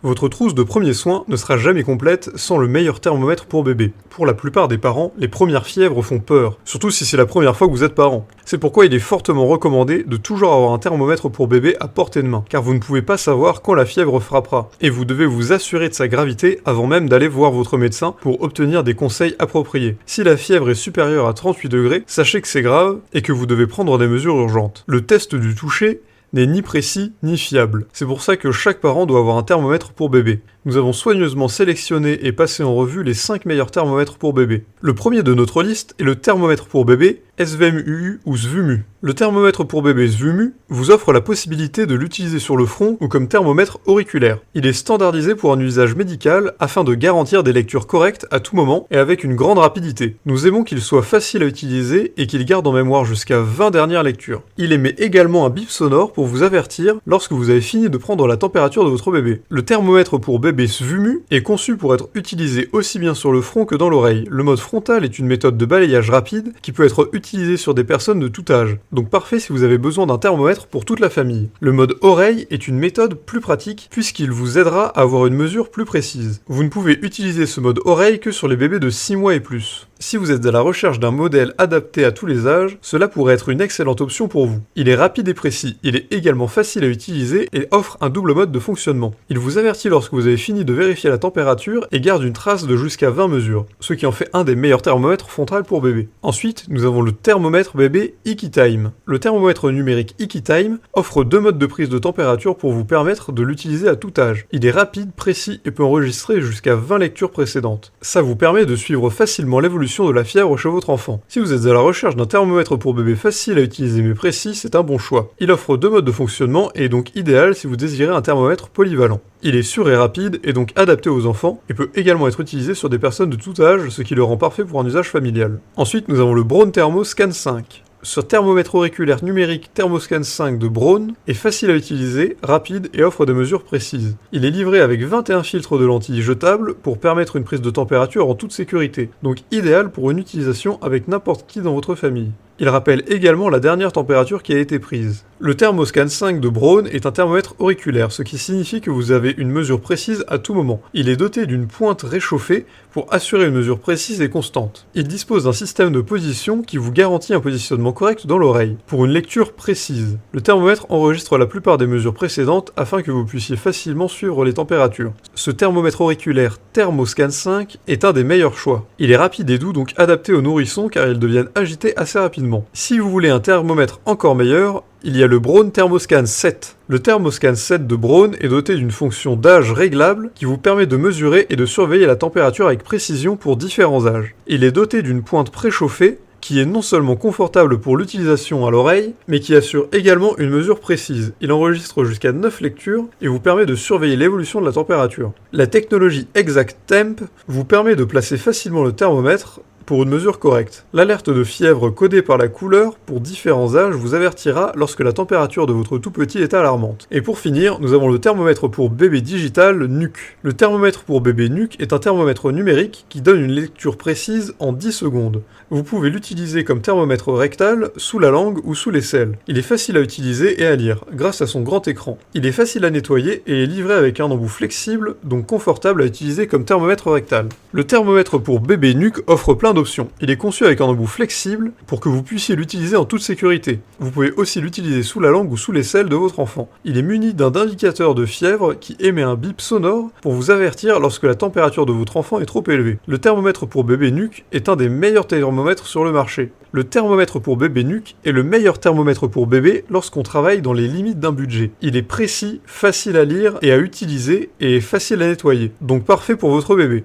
Votre trousse de premiers soins ne sera jamais complète sans le meilleur thermomètre pour bébé. Pour la plupart des parents, les premières fièvres font peur, surtout si c'est la première fois que vous êtes parent. C'est pourquoi il est fortement recommandé de toujours avoir un thermomètre pour bébé à portée de main, car vous ne pouvez pas savoir quand la fièvre frappera, et vous devez vous assurer de sa gravité avant même d'aller voir votre médecin pour obtenir des conseils appropriés. Si la fièvre est supérieure à 38 degrés, sachez que c'est grave et que vous devez prendre des mesures urgentes. Le test du toucher n'est ni précis ni fiable. C'est pour ça que chaque parent doit avoir un thermomètre pour bébé. Nous avons soigneusement sélectionné et passé en revue les 5 meilleurs thermomètres pour bébé. Le premier de notre liste est le thermomètre pour bébé SVMUU ou SVUMU. Le thermomètre pour bébé SVUMU vous offre la possibilité de l'utiliser sur le front ou comme thermomètre auriculaire. Il est standardisé pour un usage médical afin de garantir des lectures correctes à tout moment et avec une grande rapidité. Nous aimons qu'il soit facile à utiliser et qu'il garde en mémoire jusqu'à 20 dernières lectures. Il émet également un bip sonore pour vous avertir lorsque vous avez fini de prendre la température de votre bébé. Le thermomètre pour bébé SVUMU est conçu pour être utilisé aussi bien sur le front que dans l'oreille. Le mode frontal est une méthode de balayage rapide qui peut être utilisée sur des personnes de tout âge, donc parfait si vous avez besoin d'un thermomètre pour toute la famille. Le mode oreille est une méthode plus pratique puisqu'il vous aidera à avoir une mesure plus précise. Vous ne pouvez utiliser ce mode oreille que sur les bébés de 6 mois et plus. Si vous êtes à la recherche d'un modèle adapté à tous les âges, cela pourrait être une excellente option pour vous. Il est rapide et précis, il est également facile à utiliser et offre un double mode de fonctionnement. Il vous avertit lorsque vous avez fini de vérifier la température et garde une trace de jusqu'à 20 mesures, ce qui en fait un des meilleurs thermomètres frontales pour bébé. Ensuite, nous avons le thermomètre bébé IkiTime. Le thermomètre numérique IkiTime offre 2 modes de prise de température pour vous permettre de l'utiliser à tout âge. Il est rapide, précis et peut enregistrer jusqu'à 20 lectures précédentes. Ça vous permet de suivre facilement l'évolution de la fièvre chez votre enfant. Si vous êtes à la recherche d'un thermomètre pour bébé facile à utiliser mais précis, c'est un bon choix. Il offre 2 modes de fonctionnement et est donc idéal si vous désirez un thermomètre polyvalent. Il est sûr et rapide et donc adapté aux enfants et peut également être utilisé sur des personnes de tout âge, ce qui le rend parfait pour un usage familial. Ensuite, nous avons le Braun Thermo Scan 5. Ce thermomètre auriculaire numérique Thermoscan 5 de Braun est facile à utiliser, rapide et offre des mesures précises. Il est livré avec 21 filtres de lentilles jetables pour permettre une prise de température en toute sécurité, donc idéal pour une utilisation avec n'importe qui dans votre famille. Il rappelle également la dernière température qui a été prise. Le Thermoscan 5 de Braun est un thermomètre auriculaire, ce qui signifie que vous avez une mesure précise à tout moment. Il est doté d'une pointe réchauffée pour assurer une mesure précise et constante. Il dispose d'un système de position qui vous garantit un positionnement correct dans l'oreille, pour une lecture précise. Le thermomètre enregistre la plupart des mesures précédentes afin que vous puissiez facilement suivre les températures. Ce thermomètre auriculaire Thermoscan 5 est un des meilleurs choix. Il est rapide et doux, donc adapté aux nourrissons car ils deviennent agités assez rapidement. Si vous voulez un thermomètre encore meilleur, il y a le Braun Thermoscan 7. Le Thermoscan 7 de Braun est doté d'une fonction d'âge réglable qui vous permet de mesurer et de surveiller la température avec précision pour différents âges. Il est doté d'une pointe préchauffée qui est non seulement confortable pour l'utilisation à l'oreille, mais qui assure également une mesure précise. Il enregistre jusqu'à 9 lectures et vous permet de surveiller l'évolution de la température. La technologie Exact Temp vous permet de placer facilement le thermomètre pour une mesure correcte. L'alerte de fièvre codée par la couleur pour différents âges vous avertira lorsque la température de votre tout petit est alarmante. Et pour finir, nous avons le thermomètre pour bébé digital NUC. Le thermomètre pour bébé NUC est un thermomètre numérique qui donne une lecture précise en 10 secondes. Vous pouvez l'utiliser comme thermomètre rectal, sous la langue ou sous l'aisselle. Il est facile à utiliser et à lire, grâce à son grand écran. Il est facile à nettoyer et est livré avec un embout flexible, donc confortable à utiliser comme thermomètre rectal. Le thermomètre pour bébé NUC offre plein d'options. Il est conçu avec un embout flexible pour que vous puissiez l'utiliser en toute sécurité. Vous pouvez aussi l'utiliser sous la langue ou sous l'aisselle de votre enfant. Il est muni d'un indicateur de fièvre qui émet un bip sonore pour vous avertir lorsque la température de votre enfant est trop élevée. Le thermomètre pour bébé NUC est un des meilleurs thermomètres sur le marché. Le thermomètre pour bébé NUC est le meilleur thermomètre pour bébé lorsqu'on travaille dans les limites d'un budget. Il est précis, facile à lire et à utiliser et facile à nettoyer, donc parfait pour votre bébé.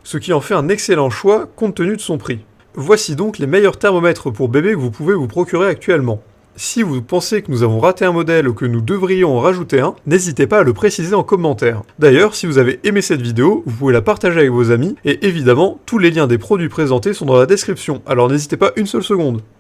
Ce qui en fait un excellent choix compte tenu de son prix. Voici donc les meilleurs thermomètres pour bébé que vous pouvez vous procurer actuellement. Si vous pensez que nous avons raté un modèle ou que nous devrions en rajouter un, n'hésitez pas à le préciser en commentaire. D'ailleurs, si vous avez aimé cette vidéo, vous pouvez la partager avec vos amis, et évidemment, tous les liens des produits présentés sont dans la description, alors n'hésitez pas une seule seconde.